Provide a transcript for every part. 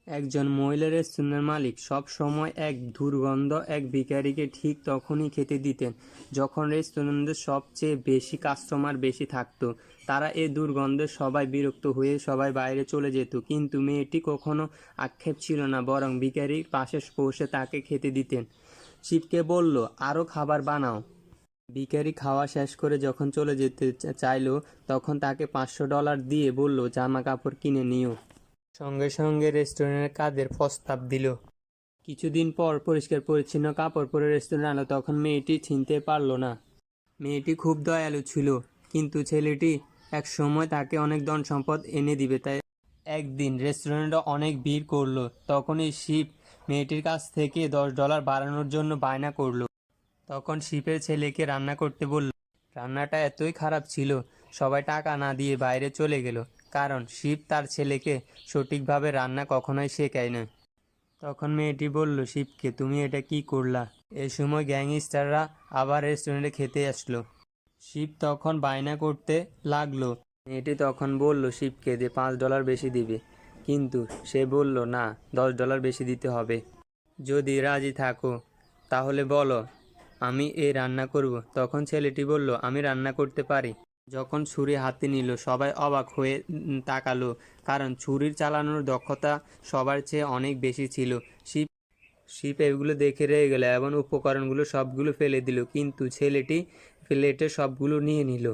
একজন মহিলা রেস্টুরেন্টের মালিক সব সময় এক দুর্গন্ধ এক ভিখারিকে ঠিক তখনই খেতে দিতেন যখন রেস্টুরেন্টে সবচেয়ে বেশি কাস্টমার বেশি থাকতো। তারা এই দুর্গন্ধে সবাই বিরক্ত হয়ে সবাই বাইরে চলে যেত, কিন্তু মেয়েটি কখনো আক্ষেপ ছিল না, বরং ভিখারির পাশে বসে তাকে খেতে দিতেন। শিবকে বলল, আরও খাবার বানাও। ভিখারি খাওয়া শেষ করে যখন চলে যেতে চাইলো, তখন তাকে $500 দিয়ে বলল, জামা কাপড় কিনে নিও। সঙ্গে সঙ্গে রেস্টুরেন্টের কাজের প্রস্তাব দিল। কিছুদিন পর পরিষ্কার পরিচ্ছন্ন কাপড় পরে রেস্টুরেন্টে আলো, তখন মেয়েটি চিনতে পারল না। মেয়েটি খুব দয়ালু ছিল, কিন্তু ছেলেটি এক সময় তাকে অনেক ধন সম্পদ এনে দিবে। তাই একদিন রেস্টুরেন্টে অনেক ভিড় করলো। তখনই শিব মেয়েটির কাছ থেকে $10 বাড়ানোর জন্য বায়না করলো। তখন শিবের ছেলেকে রান্না করতে বলল। রান্নাটা এতই খারাপ ছিল, সবাই টাকা না দিয়ে বাইরে চলে গেল, কারণ শিব তার ছেলেকে সঠিকভাবে রান্না কখনোই শেখায় না। তখন মেয়েটি বলল শিবকে, তুমি এটা কি করলা? এই সময় গ্যাংস্টাররা আবার রেস্টুরেন্টে খেতে আসলো। শিব তখন বায়না করতে লাগলো। মেয়েটি তখন বলল শিবকে যে $5 বেশি দিবে, কিন্তু সে বলল না, $10 বেশি দিতে হবে। যদি রাজি থাকো তাহলে বলো, আমি এই রান্না করব। তখন ছেলেটি বলল, আমি রান্না করতে পারি। যখন ছুরি হাতে নিল, সবাই অবাক হয়ে তাকালো, কারণ ছুরির চালানোর দক্ষতা সবার চেয়ে অনেক বেশি ছিল। শিব শিব এগুলো দেখে রেগে গেল এবং উপকরণগুলো সবগুলো ফেলে দিল, কিন্তু ছেলেটি প্লেটে সবগুলো নিয়ে নিল।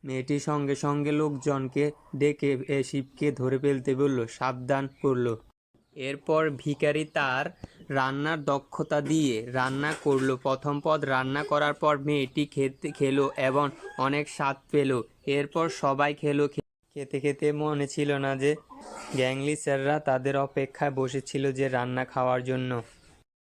মেয়েটি সঙ্গে সঙ্গে লোকজনকে ডেকে শিবকে ধরে ফেলতে বলল, সাবধান করলো। এরপর ভিখারি তার রান্নার দক্ষতা দিয়ে রান্না করলো। প্রথম পদ রান্না করার পর মেয়েটি খেলো এবং অনেক স্বাদ পেল। এরপর সবাই খেলো। খেতে খেতে মনে ছিল না যে গ্যাংস্টাররা তাদের অপেক্ষায় বসেছিল যে রান্না খাওয়ার জন্য।